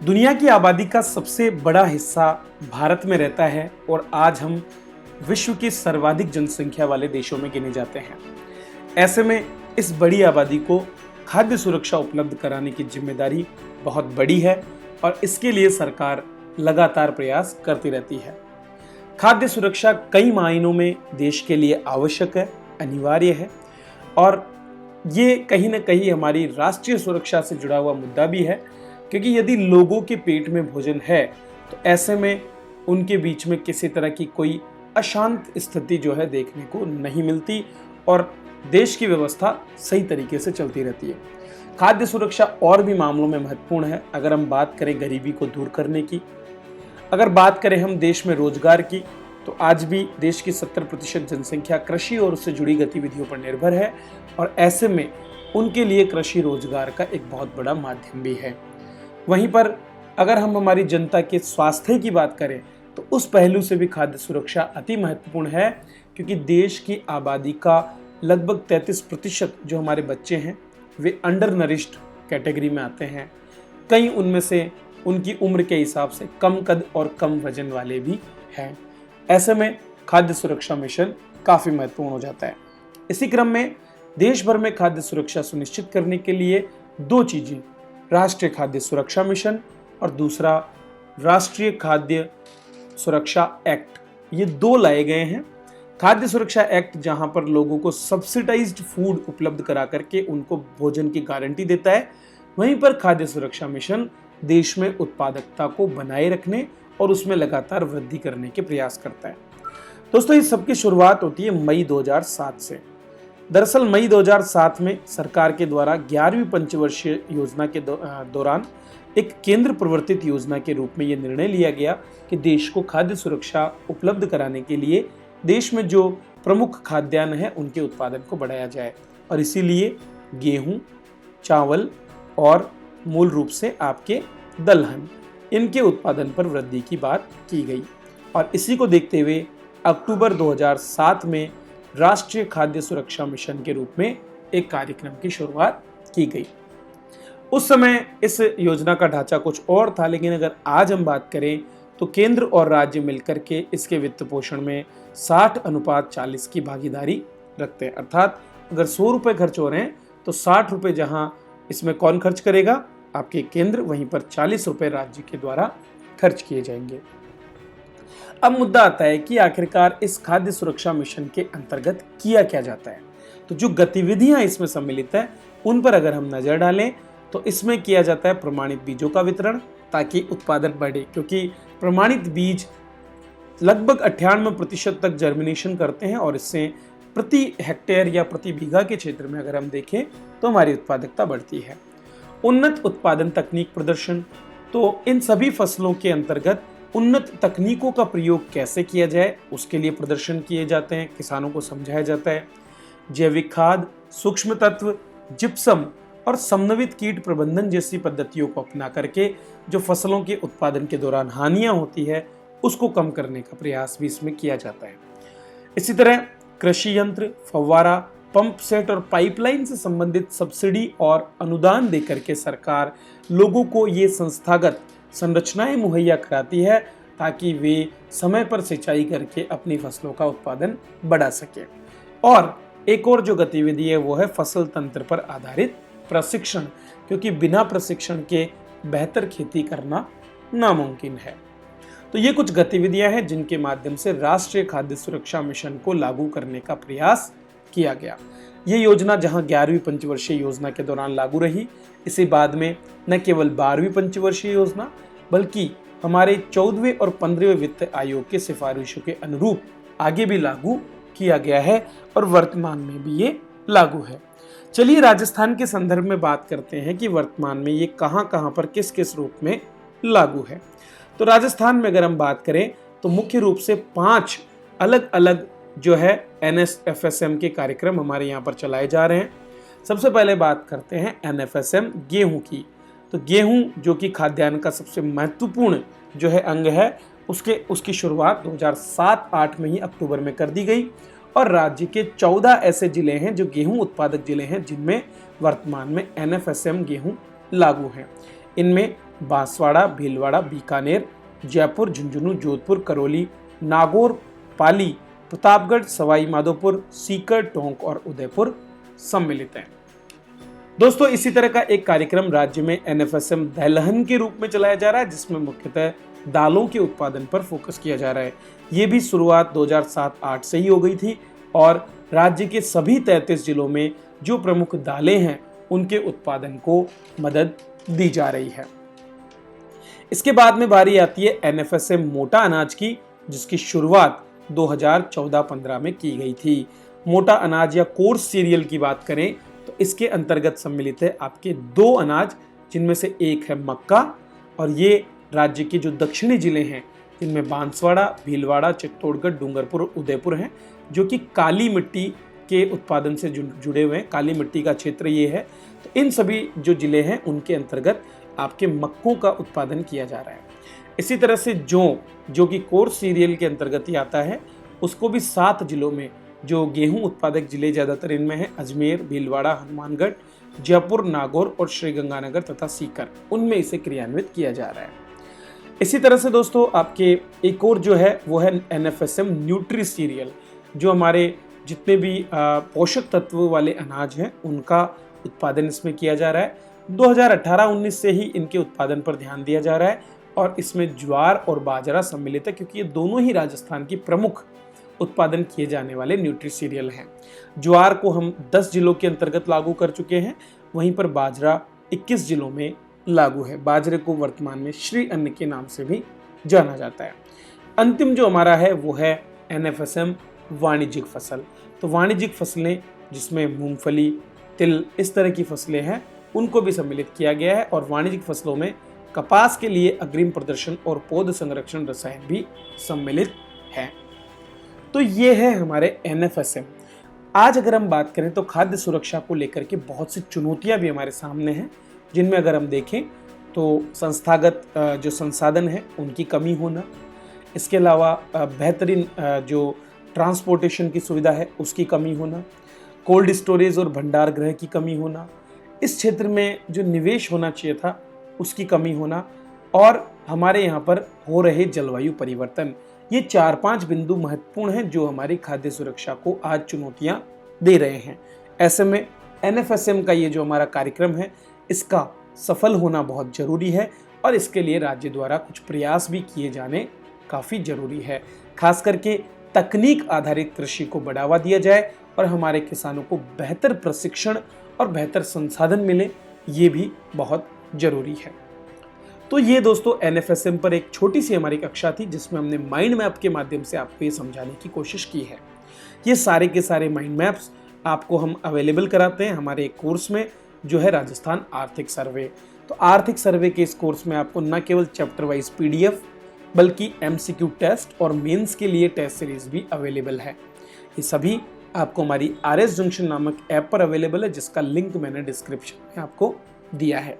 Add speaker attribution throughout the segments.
Speaker 1: दुनिया की आबादी का सबसे बड़ा हिस्सा भारत में रहता है और आज हम विश्व की सर्वाधिक जनसंख्या वाले देशों में गिने जाते हैं। ऐसे में इस बड़ी आबादी को खाद्य सुरक्षा उपलब्ध कराने की जिम्मेदारी बहुत बड़ी है और इसके लिए सरकार लगातार प्रयास करती रहती है। खाद्य सुरक्षा कई मायनों में देश के लिए आवश्यक है, अनिवार्य है और ये कहीं ना कहीं हमारी राष्ट्रीय सुरक्षा से जुड़ा हुआ मुद्दा भी है, क्योंकि यदि लोगों के पेट में भोजन है तो ऐसे में उनके बीच में किसी तरह की कोई अशांत स्थिति जो है देखने को नहीं मिलती और देश की व्यवस्था सही तरीके से चलती रहती है। खाद्य सुरक्षा और भी मामलों में महत्वपूर्ण है। अगर हम बात करें गरीबी को दूर करने की, अगर बात करें हम देश में रोजगार की, तो आज भी देश की 70% जनसंख्या कृषि और उससे जुड़ी गतिविधियों पर निर्भर है और ऐसे में उनके लिए कृषि रोजगार का एक बहुत बड़ा माध्यम भी है। वहीं पर अगर हम हमारी जनता के स्वास्थ्य की बात करें तो उस पहलू से भी खाद्य सुरक्षा अति महत्वपूर्ण है, क्योंकि देश की आबादी का लगभग 33% जो हमारे बच्चे हैं वे अंडर नरिश्ड कैटेगरी में आते हैं। कई उनमें से उनकी उम्र के हिसाब से कम कद और कम वजन वाले भी हैं। ऐसे में खाद्य सुरक्षा मिशन काफ़ी महत्वपूर्ण हो जाता है। इसी क्रम में देश भर में खाद्य सुरक्षा सुनिश्चित करने के लिए दो चीज़ें, राष्ट्रीय खाद्य सुरक्षा मिशन और दूसरा राष्ट्रीय खाद्य सुरक्षा एक्ट, ये दो लाए गए हैं। खाद्य सुरक्षा एक्ट जहां पर लोगों को सब्सिडाइज्ड फूड उपलब्ध करा करके उनको भोजन की गारंटी देता है, वहीं पर खाद्य सुरक्षा मिशन देश में उत्पादकता को बनाए रखने और उसमें लगातार वृद्धि करने के प्रयास करता है। दोस्तों, इस सब की शुरुआत होती है मई 2007 से। दरअसल मई 2007 में सरकार के द्वारा 11वीं पंचवर्षीय योजना के दौरान एक केंद्र प्रवर्तित योजना के रूप में यह निर्णय लिया गया कि देश को खाद्य सुरक्षा उपलब्ध कराने के लिए देश में जो प्रमुख खाद्यान्न है उनके उत्पादन को बढ़ाया जाए और इसीलिए गेहूं, चावल और मूल रूप से आपके दलहन, इनके उत्पादन पर वृद्धि की बात की गई और इसी को देखते हुए अक्टूबर 2007 में राष्ट्रीय खाद्य सुरक्षा मिशन के रूप में एक कार्यक्रम की शुरुआत की गई। उस समय इस योजना का ढांचा कुछ और था, लेकिन अगर आज हम बात करें तो केंद्र और राज्य मिलकर के इसके वित्त पोषण में 60:40 की भागीदारी रखते हैं। अर्थात अगर 100 रुपये खर्च हो रहे हैं तो 60 रुपये जहां इसमें कौन खर्च करेगा, आपके केंद्र, वहीं पर 40 रुपये राज्य के द्वारा खर्च किए जाएंगे। अब मुद्दा आता है कि आखिरकार इस खाद्य सुरक्षा मिशन के अंतर्गत किया क्या जाता है। तो जो गतिविधियां इसमें सम्मिलित है उन पर अगर हम नजर डालें तो इसमें किया जाता है प्रमाणित बीजों का वितरण ताकि उत्पादन बढ़े, क्योंकि प्रमाणित बीज लगभग 98% तक जर्मिनेशन करते हैं और इससे प्रति हेक्टेयर या प्रति बीघा के क्षेत्र में अगर हम देखें तो हमारी उत्पादकता बढ़ती है। उन्नत उत्पादन तकनीक प्रदर्शन, तो इन सभी फसलों के अंतर्गत उन्नत तकनीकों का प्रयोग कैसे किया जाए उसके लिए प्रदर्शन किए जाते हैं, किसानों को समझाया जाता है। जैविक खाद, सूक्ष्म तत्व, जिप्सम और समन्वित कीट प्रबंधन जैसी पद्धतियों को अपना करके जो फसलों के उत्पादन के दौरान हानियां होती है उसको कम करने का प्रयास भी इसमें किया जाता है। इसी तरह कृषि यंत्र, फव्वारा, पंप सेट और पाइपलाइन से संबंधित सब्सिडी और अनुदान देकर के सरकार लोगों को ये संस्थागत संरचनाएं मुहैया कराती है ताकि वे समय पर सिंचाई करके अपनी फसलों का उत्पादन बढ़ा सके। और एक और जो गतिविधि है वो है फसल तंत्र पर आधारित प्रशिक्षण, क्योंकि बिना प्रशिक्षण के बेहतर खेती करना नामुमकिन है। तो ये कुछ गतिविधियां हैं जिनके माध्यम से राष्ट्रीय खाद्य सुरक्षा मिशन को लागू करने का प्रयास किया गया। ये योजना जहां 11वीं पंचवर्षीय योजना के दौरान लागू रही, इसे बाद में न केवल 12वीं पंचवर्षीय योजना बल्कि हमारे 14वें और 15वें वित्त आयोग के सिफारिशों के अनुरूप आगे भी लागू किया गया है और वर्तमान में भी ये लागू है। चलिए राजस्थान के संदर्भ में बात करते हैं कि वर्तमान में ये कहां पर किस किस रूप में लागू है। तो राजस्थान में अगर हम बात करें तो मुख्य रूप से 5 अलग अलग जो है NSFSM के कार्यक्रम हमारे यहाँ पर चलाए जा रहे हैं। सबसे पहले बात करते हैं NFSM गेहूं की। तो गेहूं जो कि खाद्यान्न का सबसे महत्वपूर्ण जो है अंग है, उसकी शुरुआत 2007-08 में ही अक्टूबर में कर दी गई और राज्य के 14 ऐसे जिले हैं जो गेहूं उत्पादक जिले हैं जिनमें वर्तमान में NFSM गेहूं लागू है। इनमें बांसवाड़ा, भीलवाड़ा, बीकानेर, जयपुर, झुंझुनू, जोधपुर, करौली, नागौर, पाली, प्रतापगढ़, सवाई माधोपुर, सीकर, टोंक और उदयपुर सम्मिलित हैं। दोस्तों, इसी तरह का एक कार्यक्रम राज्य में एनएफएसएम दलहन के रूप में चलाया जा रहा है, जिसमें मुख्यतः दालों के उत्पादन पर फोकस किया जा रहा है। ये भी शुरुआत 2007-8 से ही हो गई थी और राज्य के सभी 33 जिलों में जो प्रमुख दालें हैं उनके उत्पादन को मदद दी जा रही है। इसके बाद में बारी आती है एनएफएसएम मोटा अनाज की, जिसकी शुरुआत 2014-15 में की गई थी। मोटा अनाज या कोर्स सीरियल की बात करें तो इसके अंतर्गत सम्मिलित है आपके 2 अनाज, जिनमें से एक है मक्का, और ये राज्य के जो दक्षिणी जिले हैं जिनमें बांसवाड़ा, भीलवाड़ा, चित्तौड़गढ़, डूंगरपुर, उदयपुर हैं, जो कि काली मिट्टी के उत्पादन से जुड़े हुए हैं। काली मिट्टी का क्षेत्र ये है। तो इन सभी जो जिले हैं उनके अंतर्गत आपके मक्कों का उत्पादन किया जा रहा है। इसी तरह से जो कि कोर्स सीरियल के अंतर्गत ही आता है, उसको भी 7 जिलों में, जो गेहूं उत्पादक जिले ज़्यादातर इनमें हैं, अजमेर, भीलवाड़ा, हनुमानगढ़, जयपुर, नागौर और श्रीगंगानगर तथा सीकर, उनमें इसे क्रियान्वित किया जा रहा है। इसी तरह से दोस्तों आपके एक और जो है वो है एनएफएसएम न्यूट्री सीरियल, जो हमारे जितने भी पोषक तत्व वाले अनाज हैं उनका उत्पादन इसमें किया जा रहा है। 2018-19 से ही इनके उत्पादन पर ध्यान दिया जा रहा है और इसमें ज्वार और बाजरा सम्मिलित है, क्योंकि ये दोनों ही राजस्थान की प्रमुख उत्पादन किए जाने वाले न्यूट्री सीरियल हैं। ज्वार को हम 10 जिलों के अंतर्गत लागू कर चुके हैं, वहीं पर बाजरा 21 जिलों में लागू है। बाजरे को वर्तमान में श्री अन्न के नाम से भी जाना जाता है। अंतिम जो हमारा है वो है एनएफएसएम वाणिज्यिक फसल। तो वाणिज्यिक फसलें जिसमें मूंगफली, तिल, इस तरह की फसलें हैं, उनको भी सम्मिलित किया गया है और वाणिज्यिक फसलों में कपास के लिए अग्रिम प्रदर्शन और पौध संरक्षण रसायन भी सम्मिलित है। तो ये है हमारे एनएफएसएम। आज अगर हम बात करें तो खाद्य सुरक्षा को लेकर के बहुत सी चुनौतियां भी हमारे सामने हैं, जिनमें अगर हम देखें तो संस्थागत जो संसाधन है उनकी कमी होना, इसके अलावा बेहतरीन जो ट्रांसपोर्टेशन की सुविधा है उसकी कमी होना, कोल्ड स्टोरेज और भंडार गृह की कमी होना, इस क्षेत्र में जो निवेश होना चाहिए था उसकी कमी होना, और हमारे यहाँ पर हो रहे जलवायु परिवर्तन, ये 4-5 बिंदु महत्वपूर्ण हैं जो हमारी खाद्य सुरक्षा को आज चुनौतियां दे रहे हैं। ऐसे में एनएफएसएम का ये जो हमारा कार्यक्रम है इसका सफल होना बहुत जरूरी है और इसके लिए राज्य द्वारा कुछ प्रयास भी किए जाने काफ़ी जरूरी है। खास करके तकनीक आधारित कृषि को बढ़ावा दिया जाए और हमारे किसानों को बेहतर प्रशिक्षण और बेहतर संसाधन मिले, ये भी बहुत जरूरी है। तो ये दोस्तों एनएफएसएम पर एक छोटी सी हमारी कक्षा थी जिसमें हमने माइंड मैप के माध्यम से आपको ये समझाने की कोशिश की है। ये सारे के सारे माइंड मैप्स आपको हम अवेलेबल कराते हैं हमारे एक कोर्स में जो है राजस्थान आर्थिक सर्वे। तो आर्थिक सर्वे के इस कोर्स में आपको न केवल चैप्टर वाइज पीडीएफ बल्कि एमसीक्यू टेस्ट और मेंस के लिए टेस्ट सीरीज भी अवेलेबल है। ये सभी आपको हमारी आरएस जंक्शन नामक ऐप पर अवेलेबल है, जिसका लिंक मैंने डिस्क्रिप्शन में आपको दिया है।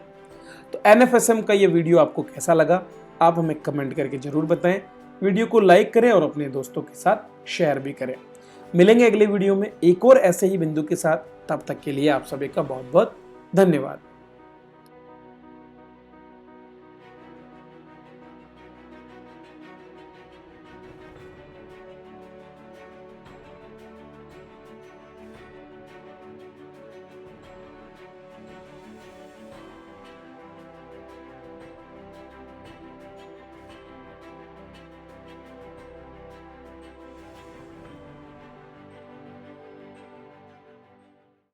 Speaker 1: तो एनएफएसएम का ये वीडियो आपको कैसा लगा आप हमें कमेंट करके जरूर बताएं। वीडियो को लाइक करें और अपने दोस्तों के साथ शेयर भी करें। मिलेंगे अगले वीडियो में एक और ऐसे ही बिंदु के साथ। तब तक के लिए आप सभी का बहुत बहुत धन्यवाद।